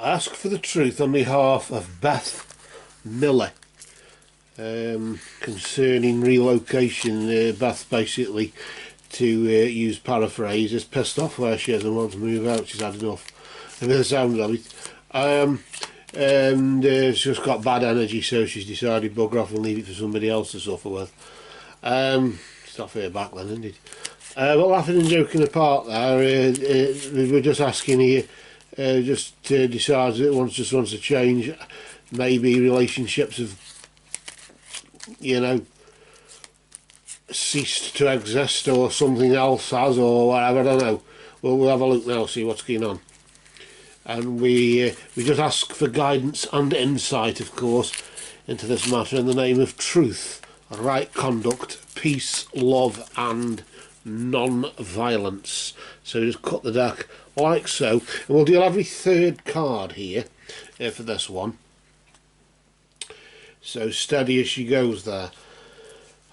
I ask for the truth on behalf of Beth Miller concerning relocation. Beth basically, to use paraphrase, is pissed off where she is and wants to move out. She's had enough of the sound of it. And she's just got bad energy, so she's decided bugger off and leave it for somebody else to suffer with. It's not fair back then, isn't it? But laughing and joking apart there, we're just asking here, decides that it just wants to change. Maybe relationships have, ceased to exist, or something else has, or whatever, I don't know. We'll have a look now, see what's going on. And we just ask for guidance and insight, of course, into this matter in the name of truth, right conduct, peace, love and non-violence. So just cut the deck like so, and we'll deal every third card here for this one. So steady as she goes there.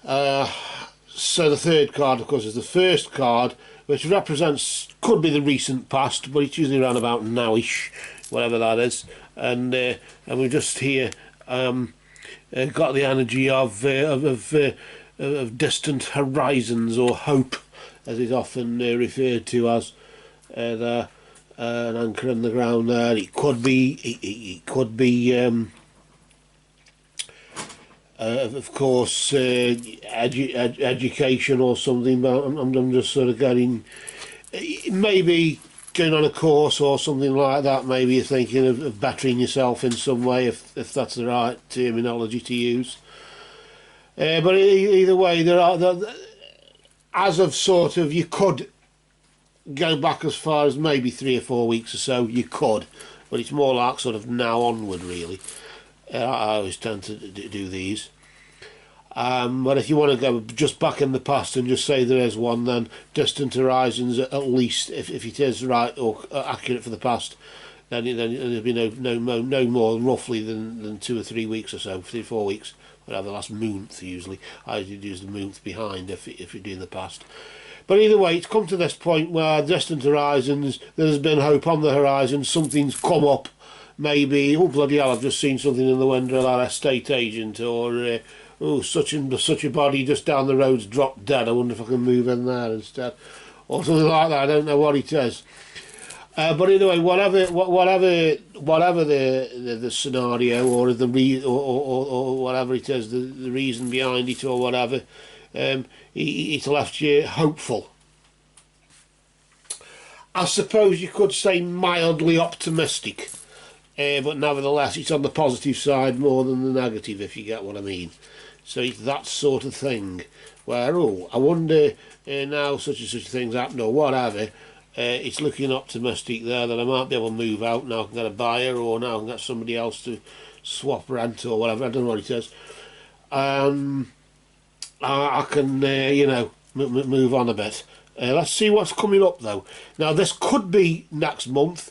So the third card, of course, is the first card, which represents, could be the recent past, but it's usually around about nowish, whatever that is. And we just here got the energy of distant horizons, or hope, as it's often referred to as. An anchor in the ground there. It could be. Of course, education or something, but I'm just sort of getting, maybe going on a course or something like that. Maybe you're thinking of bettering yourself in some way, if that's the right terminology to use. But either way, as of sort of, you could go back as far as maybe 3 or 4 weeks or so, you could, but it's more like sort of now onward, really. I always tend to do these. But if you want to go just back in the past and just say there is one, then distant horizons at least, if it is right or accurate for the past, then there'll be no more roughly than 2 or 3 weeks or so, 3 or 4 weeks, whatever, the last month usually. I usually use the month behind if you're doing the past. But either way, it's come to this point where distant horizons, there's been hope on the horizon, something's come up. Maybe, oh bloody hell, I've just seen something in the window of that estate agent, or oh, such a body just down the road's dropped dead, I wonder if I can move in there instead, or something like that. I don't know what it is. But either way, whatever the scenario, or or whatever it is, the reason behind it, or whatever, it's left you hopeful. I suppose you could say mildly optimistic. But nevertheless, it's on the positive side more than the negative, if you get what I mean. So it's that sort of thing, where, oh, I wonder now such and such things happen, or whatever. It's looking optimistic there that I might be able to move out, now I can get a buyer, or now I can get somebody else to swap rent, or whatever, I don't know what it is. I can, move on a bit. Let's see what's coming up, though. Now, this could be next month.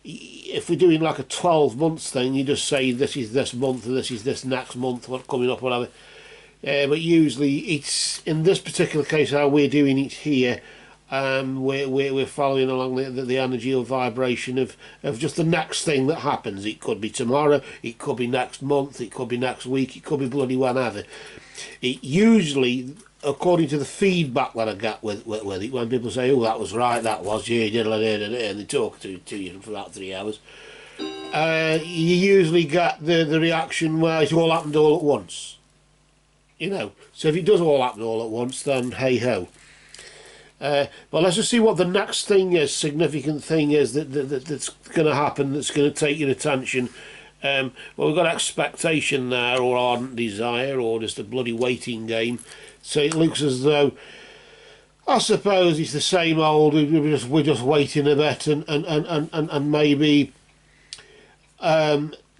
If we're doing like a 12 months thing, you just say this is this month and this is this next month, what's coming up, whatever. But usually it's, in this particular case, how we're doing it here, we're following along the energy or vibration of just the next thing that happens. It could be tomorrow, it could be next month, it could be next week, it could be bloody whenever. It usually, according to the feedback that I get with it, when people say, oh, that was right, that was, yeah, and they talk to you for about 3 hours, you usually get the reaction where it all happened all at once. So if it does all happen all at once, then hey-ho. But let's just see what the next thing is, significant thing is that's going to happen, that's going to take your attention. Well, we've got expectation there, or ardent desire, or just a bloody waiting game. So it looks as though, I suppose it's the same old, we're just waiting a bit, and maybe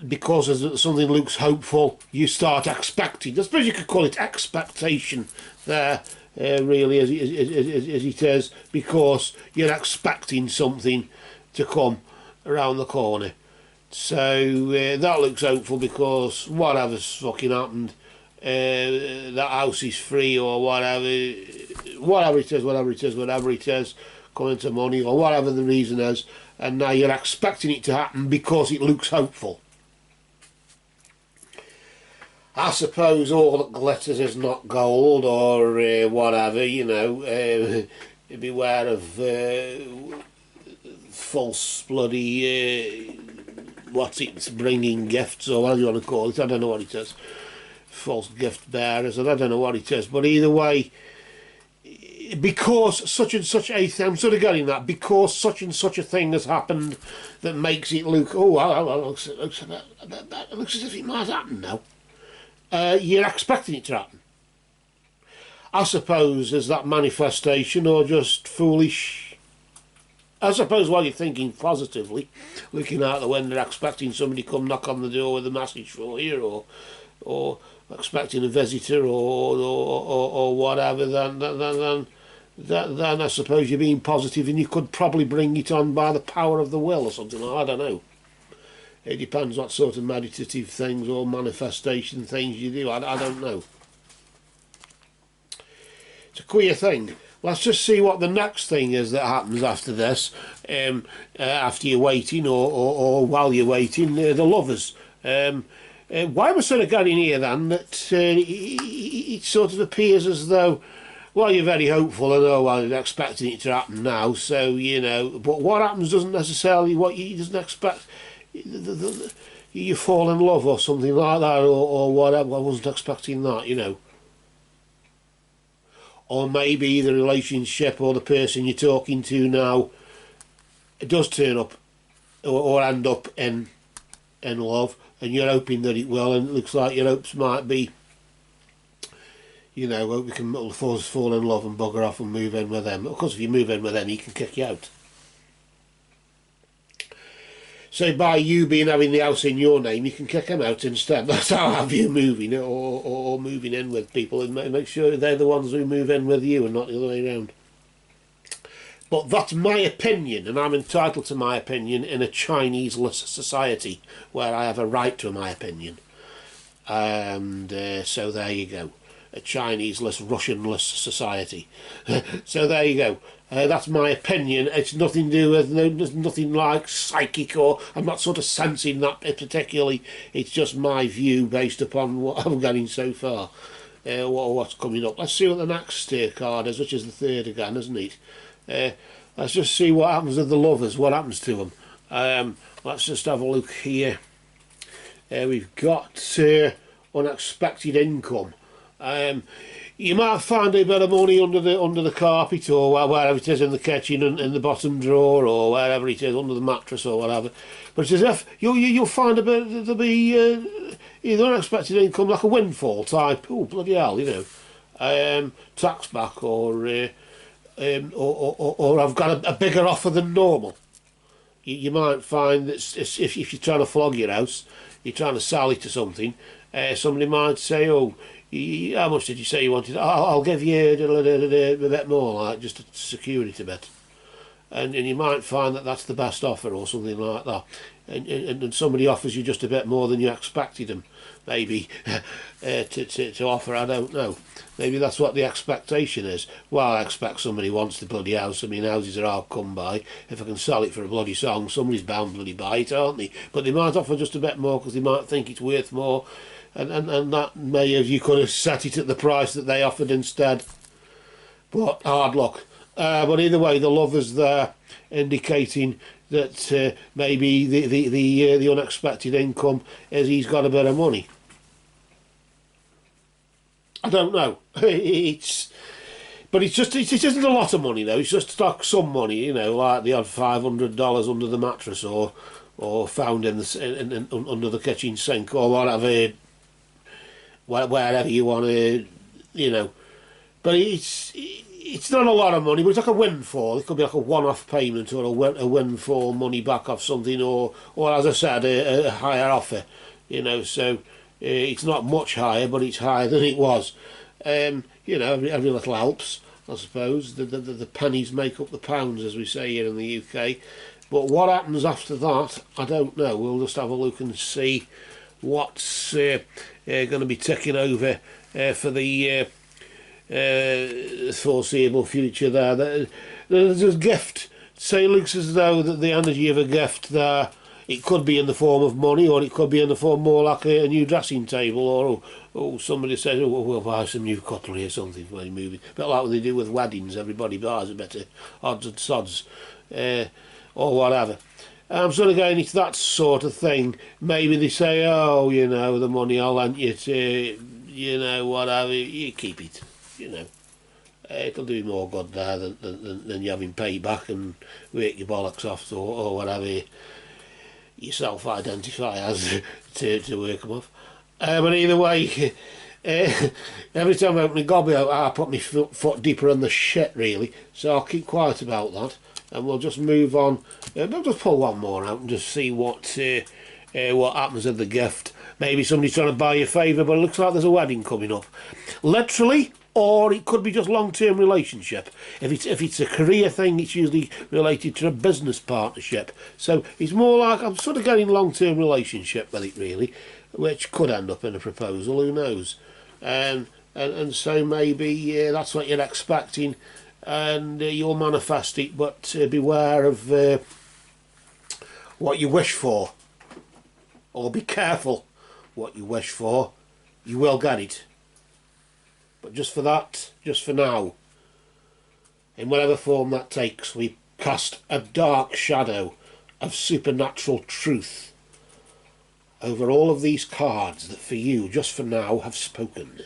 because something looks hopeful, you start expecting. I suppose you could call it expectation there, really, as it is, because you're expecting something to come around the corner. So that looks hopeful, because whatever's fucking happened, that house is free, or whatever it is, coming to money, or whatever the reason is, and now you're expecting it to happen because it looks hopeful. I suppose all that glitters is not gold, or whatever, you know. Beware of false bloody what's it, bringing gifts, or whatever you want to call it. I don't know what it is. False gift bearers, and I don't know what it is. But either way, because such and such a thing, I'm sort of getting that, because such and such a thing has happened that makes it look, oh, well, it looks as if it might happen now. You're expecting it to happen. I suppose is that manifestation or just foolish. I suppose while you're thinking positively, looking out the window, expecting somebody to come knock on the door with a message for you, or expecting a visitor, or whatever, then I suppose you're being positive, and you could probably bring it on by the power of the will or something. I don't know. It depends what sort of meditative things or manifestation things you do. I don't know. It's a queer thing. Let's just see what the next thing is that happens after this, after you're waiting, or while you're waiting, the lovers. Why we're sort of getting here then, that it sort of appears as though, well, you're very hopeful and, oh, well, you're expecting it to happen now, so, you know, but what happens doesn't necessarily, what you doesn't expect, you fall in love or something like that, or whatever. I wasn't expecting that, you know. Or maybe the relationship or the person you're talking to now, it does turn up or end up in love, and you're hoping that it will, and it looks like your hopes might be, you know, well, we can fall in love and bugger off and move in with them. Of course, if you move in with them, he can kick you out. So by you having the house in your name, you can kick them out instead. That's how I view moving, or moving in with people, and make sure they're the ones who move in with you and not the other way around. But that's my opinion, and I'm entitled to my opinion in a Chinese-less society where I have a right to my opinion. And so there you go. A Chinese-less, Russian-less society. So there you go. That's my opinion. It's nothing to do with, there's nothing like psychic, or I'm not sort of sensing that particularly. It's just my view based upon what I'm getting so far. What's coming up. Let's see what the next card is, which is the third again, isn't it? Let's just see what happens with the lovers, what happens to them. Let's just have a look here. We've got unexpected income. You might find a bit of money under the carpet, or wherever it is in the kitchen, and in the bottom drawer, or wherever it is under the mattress or whatever. But it's as if you'll find a bit, there'll be either unexpected income, like a windfall type. Oh, bloody hell, you know, tax back, or I've got a bigger offer than normal. You might find that if you're trying to flog your house, you're trying to sell it to something, somebody might say, oh, how much did you say you wanted? I'll give you a bit more, like, just to secure it a bit. And you might find that that's the best offer, or something like that. And somebody offers you just a bit more than you expected them, maybe, to offer. I don't know. Maybe that's what the expectation is. Well, I expect somebody wants the bloody house. I mean, houses are hard come by. If I can sell it for a bloody song, somebody's bound bloody buy it, aren't they? But they might offer just a bit more because they might think it's worth more. And that may have, you could have set it at the price that they offered instead. But hard luck. But either way, the lover's there, indicating that maybe the unexpected income is he's got a bit of money. I don't know. But it isn't a lot of money though. It's just like some money, you know, like the odd $500 under the mattress, or found in under the kitchen sink, or whatever. Wherever you want to, you know. But it's not a lot of money, but it's like a windfall. It could be like a one-off payment, or a windfall money back off something, or as I said, a higher offer, you know. So it's not much higher, but it's higher than it was. You know, every little helps, I suppose. The pennies make up the pounds, as we say here in the UK. But what happens after that, I don't know. We'll just have a look and see what's going to be ticking over for the foreseeable future there. there's a gift. Say it looks as though that the energy of a gift there, it could be in the form of money, or it could be in the form more like a new dressing table, or somebody says, oh, we'll buy some new cutlery or something when you're moving. A bit like what they do with weddings, everybody buys a bit of odds and sods, or whatever. I'm sort of going into that sort of thing. Maybe they say, oh, you know, the money I'll lend you to, you know, whatever, you keep it, you know. It'll do more good there than you having paid back and work your bollocks off, or whatever you self-identify as to work them off. But either way, every time I open a gobby out, I put my foot deeper in the shit, really. So I'll keep quiet about that, and we'll just move on. We'll just pull one more out and just see what happens with the gift. Maybe somebody's trying to buy you a favour, but it looks like there's a wedding coming up. Literally, or it could be just long-term relationship. If it's a career thing, it's usually related to a business partnership. So it's more like, I'm sort of getting long-term relationship with it, really, which could end up in a proposal, who knows. And so maybe that's what you're expecting, and you'll manifest it, but beware of what you wish for, or be careful what you wish for. You will get it. But just for that, just for now, in whatever form that takes, we cast a dark shadow of supernatural truth over all of these cards that for you, just for now, have spoken.